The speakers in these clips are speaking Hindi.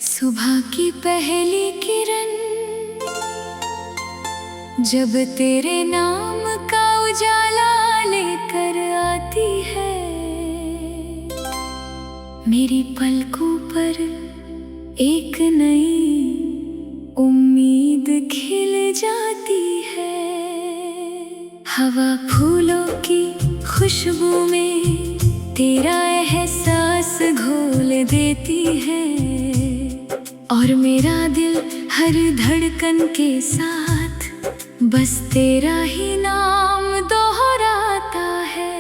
सुबह की पहली किरण जब तेरे नाम का उजाला लेकर आती है, मेरी पलकों पर एक नई उम्मीद खिल जाती है। हवा फूलों की खुशबू में तेरा एहसास घोल देती है, और मेरा दिल हर धड़कन के साथ बस तेरा ही नाम दोहराता है।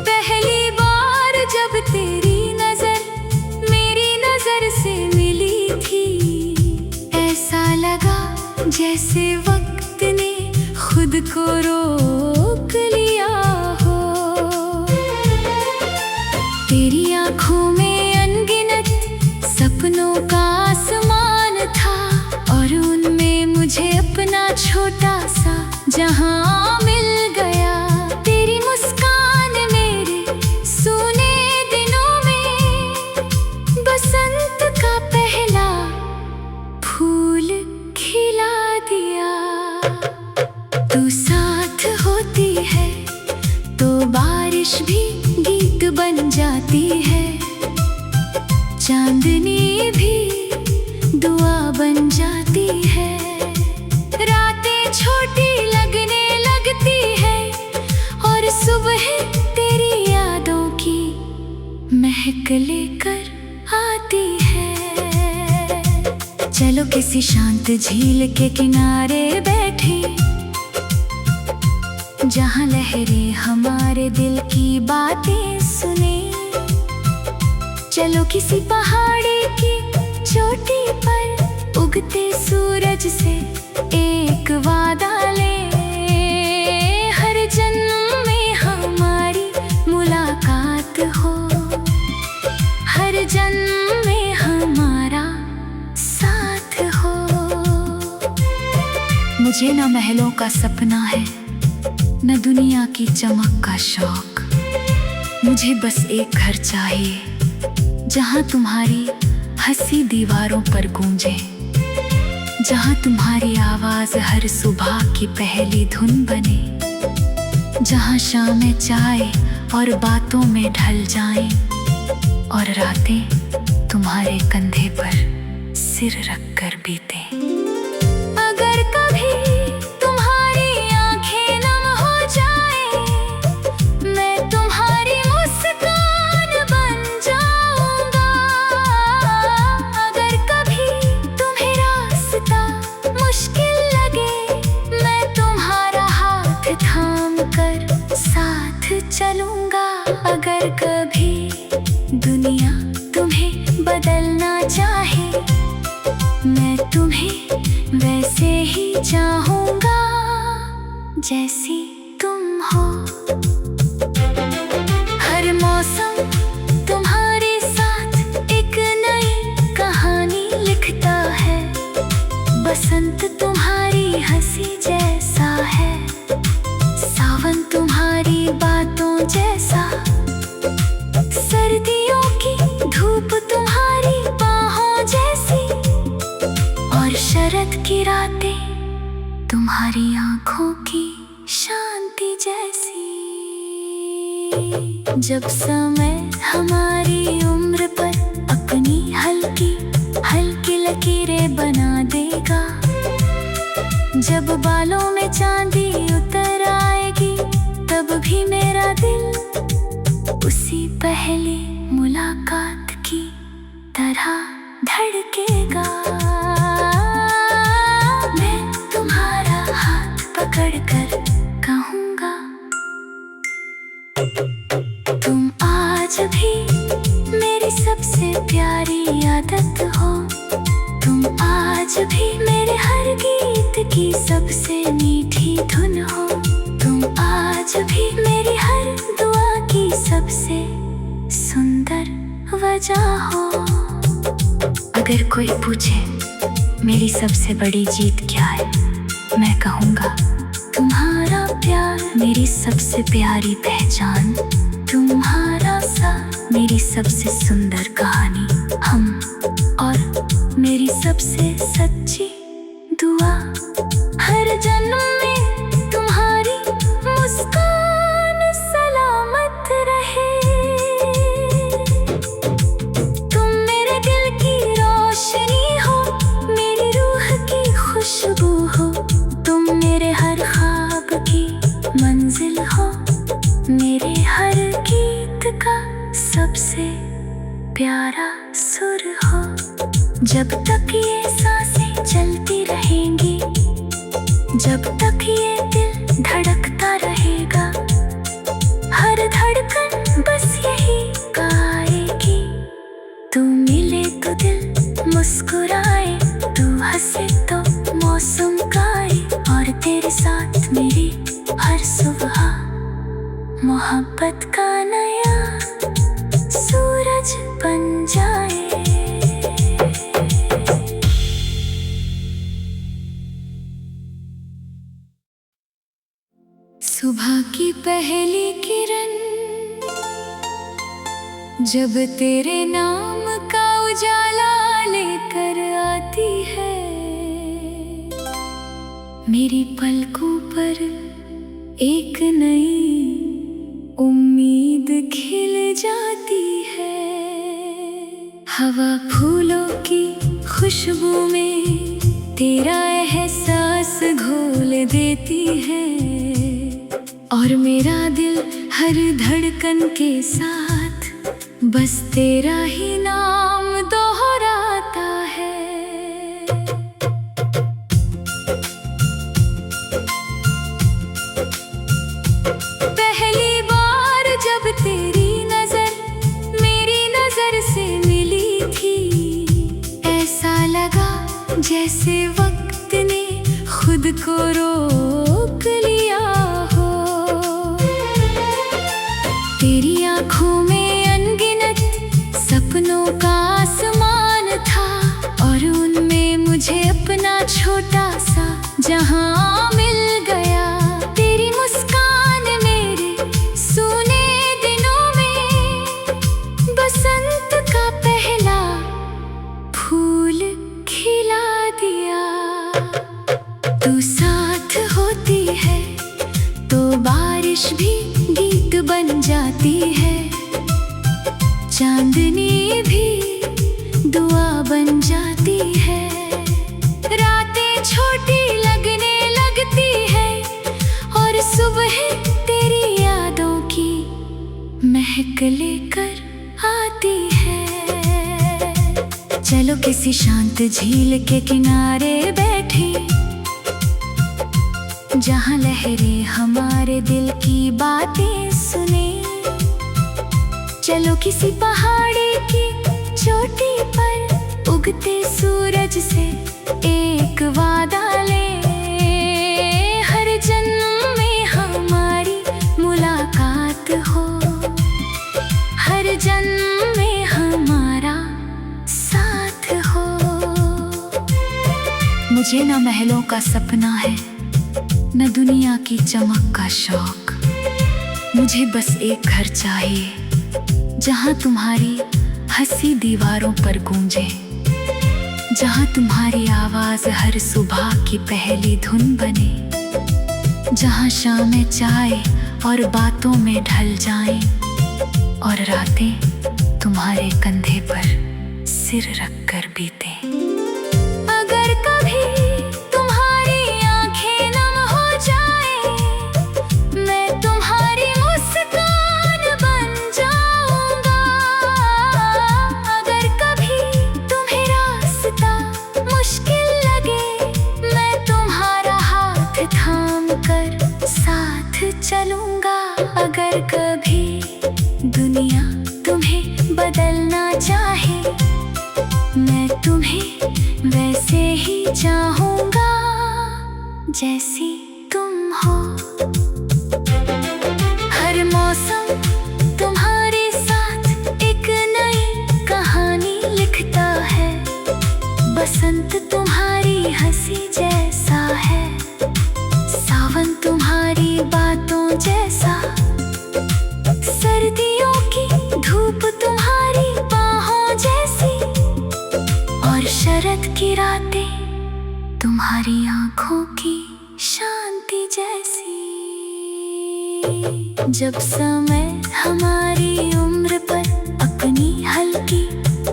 पहली बार जब तेरी नजर मेरी नजर से मिली थी, ऐसा लगा जैसे वक्त ने खुद को रोक लिया हो। तेरी आँखों में अनगिनत सपनों का आसमान था, और उनमें मुझे अपना छोटा सा जहां मिल गया। तेरी मुस्कान मेरे सूने दिनों में बसंत का पहला फूल खिला दिया। तू साथ होती है तो बारिश भी गीत बन जाती है, चांदनी भी दुआ बन जाती है। रातें छोटी लगने लगती है, और सुबह तेरी यादों की महक लेकर आती है। चलो किसी शांत झील के किनारे बैठे, जहाँ लहरें हमारे दिल की बातें सुने। चलो किसी पहाड़ी की चोटी पर उगते सूरज से एक वादा ले, हर जन्म में हमारी मुलाकात हो, हर जन्म में हमारा साथ हो। मुझे ना महलों का सपना है, न दुनिया की चमक का शौक। मुझे बस एक घर चाहिए जहाँ तुम्हारी हंसी दीवारों पर गूंजे, जहाँ तुम्हारी आवाज हर सुबह की पहली धुन बने, जहाँ शामें चाय और बातों में ढल जाएं, और रातें तुम्हारे कंधे पर सिर रख कर बीते। अगर कभी चलूंगा, अगर कभी दुनिया तुम्हें बदलना चाहे, मैं तुम्हें वैसे ही चाहूंगा जैसी तुम हो। हर मौसम तुम्हारे साथ एक नई कहानी लिखता है, बसंत तुम्हारी हंसी जैसा है, सावन तुम्हारी बातों जैसा, सर्दियों की धूप तुम्हारी बाहों जैसी, और शरद की रातें तुम्हारी आँखों की शांति जैसी। जब समय हमारी उम्र पर अपनी हल्की हल्की लकीरें बना देगा, जब बालों में चांदी उतर आएगी, तब भी मेरा दिल उसी पहली मुलाकात की तरह धड़केगा। मैं तुम्हारा हाथ पकड़कर कहूँगा, तुम आज भी मेरी सबसे प्यारी आदत हो, तुम आज भी मेरे हर गीत की सबसे मीठी धुन हो, तुम आज भी मेरी हर दुआ की सबसे सुंदर वजह हो। अगर कोई पूछे मेरी सबसे बड़ी जीत क्या है, मैं कहूँगा तुम्हारा प्यार मेरी सबसे प्यारी पहचान, तुम्हारा साथ मेरी सबसे सुंदर कहानी, हम और मेरी सबसे सच्ची दुआ। हर जन्म में तुम्हारी मुस्कान सलामत रहे। तुम मेरे दिल की रोशनी हो, मेरी रूह की खुशबू हो, तुम मेरे हर ख्वाब की मंजिल हो, मेरे हर गीत का सबसे प्यारा सुर हो। जब तक ये सांसें चलती रहेंगी, जब तक ये दिल धड़कता रहेगा, हर धड़कन बस यही गाएगी, तू मिले तो दिल मुस्कुराए, तू हंसे तो मौसम गाए, और तेरे साथ मेरी हर सुबह मोहब्बत का नया सूरज बन जाए। सुबह की पहली किरण जब तेरे नाम का उजाला लेकर आती है, मेरी पलकों पर एक नई उम्मीद खिल जाती है। हवा फूलों की खुशबू में तेरा एहसास घोल देती है, और मेरा दिल हर धड़कन के साथ बस तेरा ही नाम दोहराता है। पहली बार जब तेरी नजर मेरी नजर से मिली थी, ऐसा लगा जैसे वक्त ने खुद को रोक लिया हो। तेरी आँखों में अनगिनत सपनों का आसमान था, और उनमें मुझे अपना छोटा सा जहां मिल गया। तेरी मुस्कान मेरे सूने दिनों में बसंत का पहला फूल खिला दिया। तू साथ होती है तो बारिश भी गीत बन जाती है, चांदनी भी दुआ बन जाती है। रातें छोटी लगने लगती है, और सुबह तेरी यादों की महक लेकर आती है। चलो किसी शांत झील के किनारे बैठे, जहाँ लहरें हमारे दिल की बातें सुने। चलो किसी पहाड़ी की चोटी पर उगते सूरज से एक वादा ले, हर जन्म में हमारी मुलाकात हो, हर जन्म में हमारा साथ हो। मुझे न महलों का सपना है, न दुनिया की चमक का शौक, मुझे बस एक घर चाहिए जहाँ तुम्हारी हंसी दीवारों पर गूंजे, जहाँ तुम्हारी आवाज हर सुबह की पहली धुन बने, जहाँ शामें चाय और बातों में ढल जाएं, और रातें तुम्हारे कंधे पर सिर रखकर बीते। अगर कभी तुम्हारी आंखें नम हो जाए, मैं तुम्हारी मुस्कान बन जाऊंगा। अगर कभी तुम्हें रास्ता मुश्किल लगे, मैं तुम्हारा हाथ थाम कर साथ चलूंगा। अगर कभी दुनिया तुम्हें बदलना चाहे, मैं तुम्हें वैसे ही चाहूंगा जैसी तुम हो। हर मौसम तुम्हारे साथ एक नई कहानी लिखता है, बसंत तुम्हारी हंसी जैसा है, सावन की रातें तुम्हारी आंखों की शांति जैसी। जब समय हमारी उम्र पर अपनी हल्की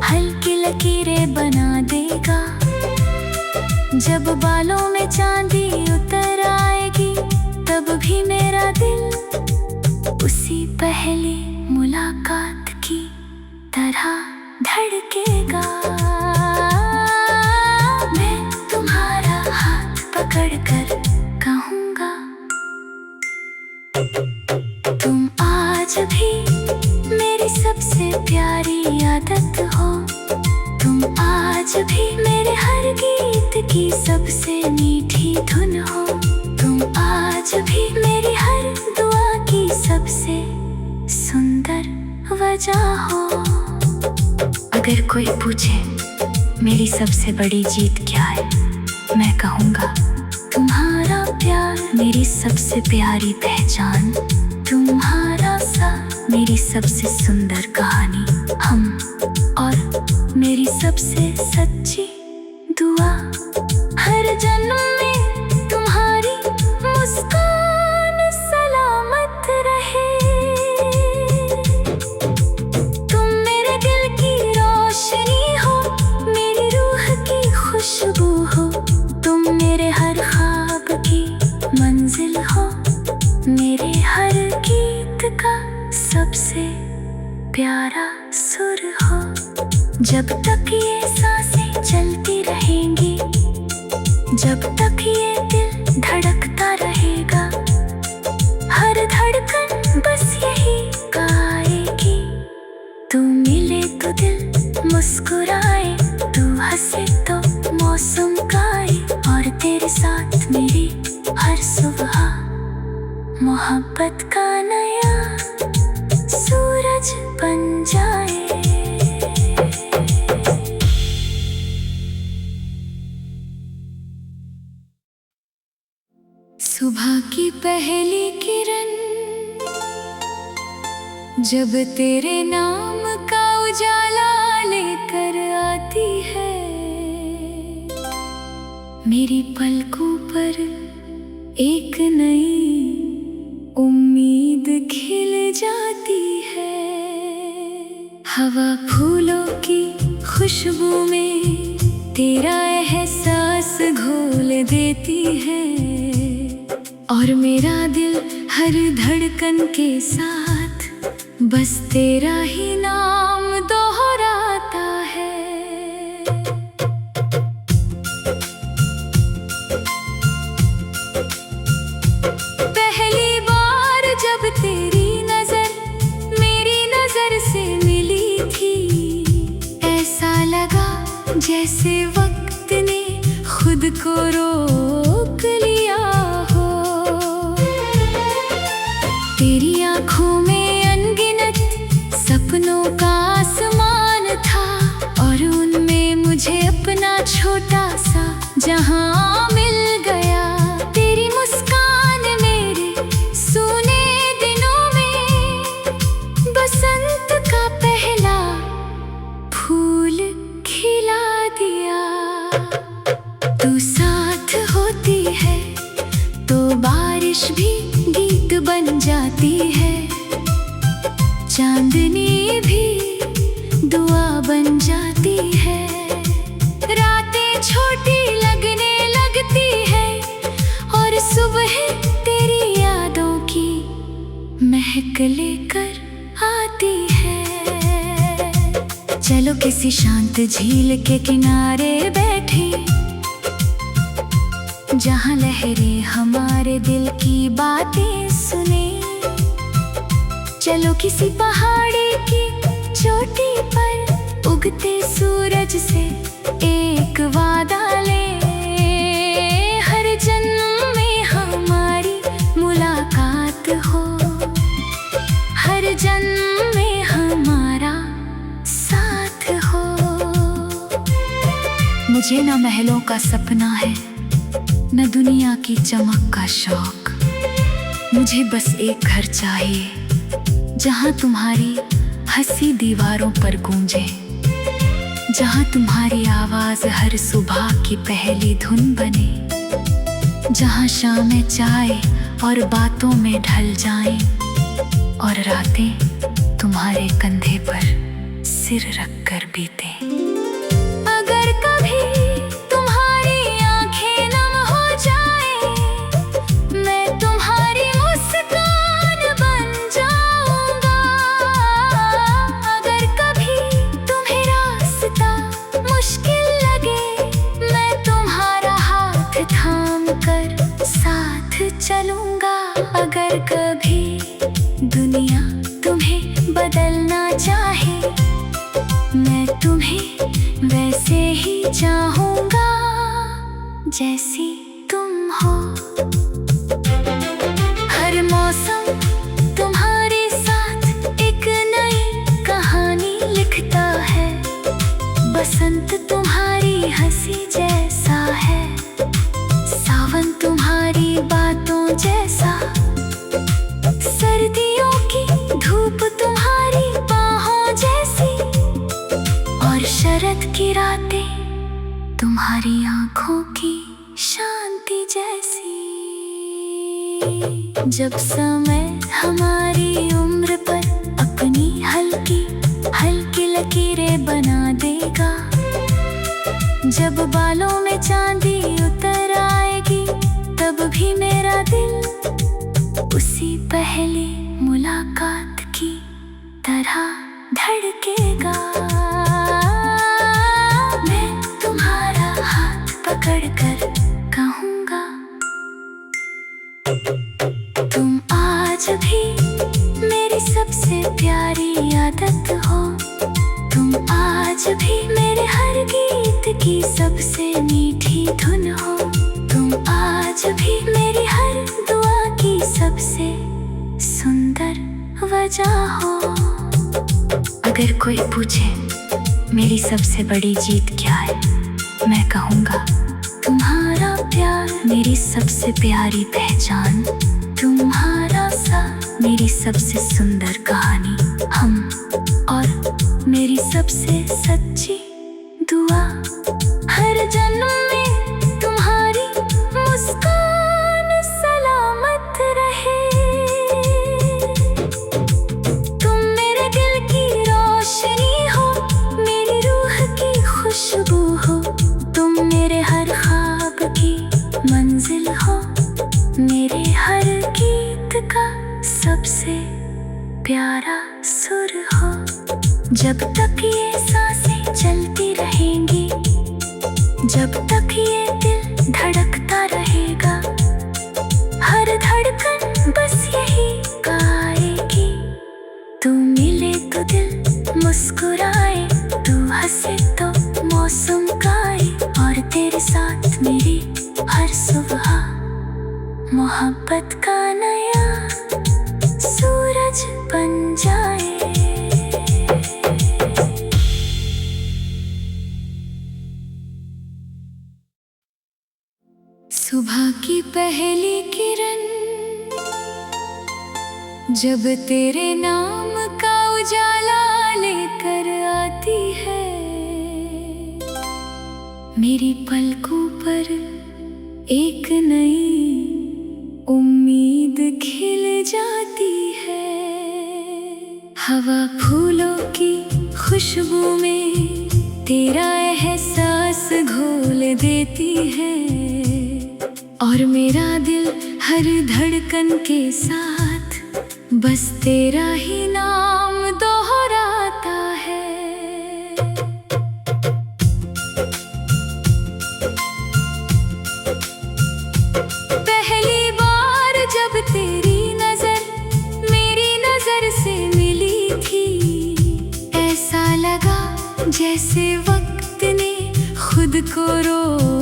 हल्की लकीरें बना देगा, जब बालों में चांदी उतर आएगी, तब भी मेरा दिल उसी पहली मुलाकात की तरह धड़केगा। मैं तुम्हारा हाथ पकड़कर कहूँगा, तुम आज भी मेरी सबसे प्यारी आदत हो। तुम आज भी मेरे हर गीत की सबसे मीठी धुन हो। तुम आज भी मेरी हर दुआ की सबसे सुंदर वजह हो। अगर कोई पूछे मेरी सबसे बड़ी जीत क्या है, मैं कहूँगा तुम्हारा प्यार मेरी सबसे प्यारी पहचान। तुम्हारा साथ मेरी सबसे सुंदर कहानी, हम और मेरी सबसे सच्ची दुआ। हर जन्म में तुम्हारी मुस्कान सलामत रहे। तुम मेरे दिल की रोशनी हो, मेरी रूह की खुशबू हो। तुम मेरे हर ख्वाब की मंजिल हो, मेरे हर गीत का सबसे प्यारा सुर हो। जब तक ये सांसें चलती रहेंगी, जब तक ये दिल धड़कता रहेगा, हर धड़कन बस यही गाएगी। तू मिले तो दिल मुस्कुराए, तू हंसे तो मौसम गाए, और तेरे साथ मेरी हर सुबह मोहब्बत का नया सूरज बन जाए। सुबह की पहली किरण जब तेरे नाम का उजाला लेकर आती है, मेरी पलकों पर एक नई उम्मीद खिल जाती है। हवा फूलों की खुशबू में तेरा एहसास घोल देती है, और मेरा दिल हर धड़कन के साथ बस तेरा ही नाम दोहराता है। पहली बार जब तेरी नजर मेरी नजर से मिली थी, ऐसा लगा जैसे वक्त ने खुद को रोक लिया हो। तेरी आंखों में अनगिनत सपनों का आसमान था, और उनमें मुझे अपना छोटा सा जहां मिल गया। तेरी मुस्कान मेरे सूने दिनों में बसंत का पहला फूल खिला दिया। तू साथ होती है तो बारिश भी गीत बन जाती है, चांदनी भी दुआ बन जाती है। रातें छोटी लगने लगती है, और सुबह तेरी यादों की महक लेकर आती है। चलो किसी शांत झील के किनारे बैठे, जहाँ लहरें हमारे दिल की बातें सुने। चलो किसी पहाड़ी की चोटी पर उगते सूरज से एक वादा ले। हर जन्म में हमारी मुलाकात हो, हर जन्म में हमारा साथ हो। मुझे ना महलों का सपना है, न दुनिया की चमक का शौक। मुझे बस एक घर चाहिए जहाँ तुम्हारी हंसी दीवारों पर गूंजे, जहाँ तुम्हारी आवाज हर सुबह की पहली धुन बने, जहाँ शामें चाय और बातों में ढल जाएं और रातें तुम्हारे कंधे पर सिर रखकर बीते। अगर कभी तुम्हारी आंखें नम हो जाए, मैं तुम्हारी मुस्कान बन जाऊंगा। अगर कभी तुम्हें रास्ता मुश्किल लगे, मैं तुम्हारा हाथ थाम कर साथ चलूंगा। अगर कभी दुनिया तुम्हें बदलना चाहे, मैं तुम्हें वैसे ही चाहूंगा जैसी तुम हो। हर मौसम तुम्हारे साथ एक नई कहानी लिखता है। बसंत तुम्हारी हंसी जैसा है, सावन तुम्हारी बातों जैसा, सर्दियों की धूप तुम्हारी बाहों जैसी, और शरद की रातें तुम्हारी आंखों की शांति जैसी। जब समय हमारी उम्र पर अपनी हल्की हल्की लकीरें बना देगा, जब बालों में चांदी उतर आएगी, तब भी मेरा दिल उसी पहली मुलाकात की तरह धड़केगा। मैं तुम्हारा हाथ पकड़कर कहूँगा, तुम आज भी मेरी सबसे प्यारी आदत हो। तुम आज भी मेरे हर गीत की सबसे मीठी धुन हो। तुम आज भी मेरी हर दुआ की सबसे सुंदर वजह हो। अगर कोई पूछे मेरी सबसे बड़ी जीत क्या है, मैं कहूँगा तुम्हारा प्यार मेरी सबसे प्यारी पहचान। तुम्हारा साथ मेरी सबसे सुंदर कहानी, हम और मेरी सबसे सच्ची दुआ। हर जन्म में तुम्हारी मुस्कान सलामत रहे। तुम मेरे दिल की रोशनी हो, मेरी रूह की खुशबू हो। तुम मेरे हर ख्वाब की मंजिल हो, मेरे हर गीत का सबसे प्यारा सुर हो। जब तक ये सांसें चलती रहेंगी, जब तक ये दिल धड़कता रहेगा, हर धड़कन बस यही गाएगी। तू मिले तो दिल मुस्कुराए, तू हंसे तो मौसम गाए, और तेरे साथ मेरी हर सुबह मोहब्बत का नया सूरज बन जाए। सुबह की पहली किरण जब तेरे नाम का उजाला लेकर आती है, मेरी पलकों पर एक नई उम्मीद खिल जाती है। हवा फूलों की खुशबू में तेरा एहसास घोल देती है, और मेरा दिल हर धड़कन के साथ बस तेरा ही नाम दोहराता है। पहली बार जब तेरी नजर मेरी नजर से मिली थी, ऐसा लगा जैसे वक्त ने खुद को रोक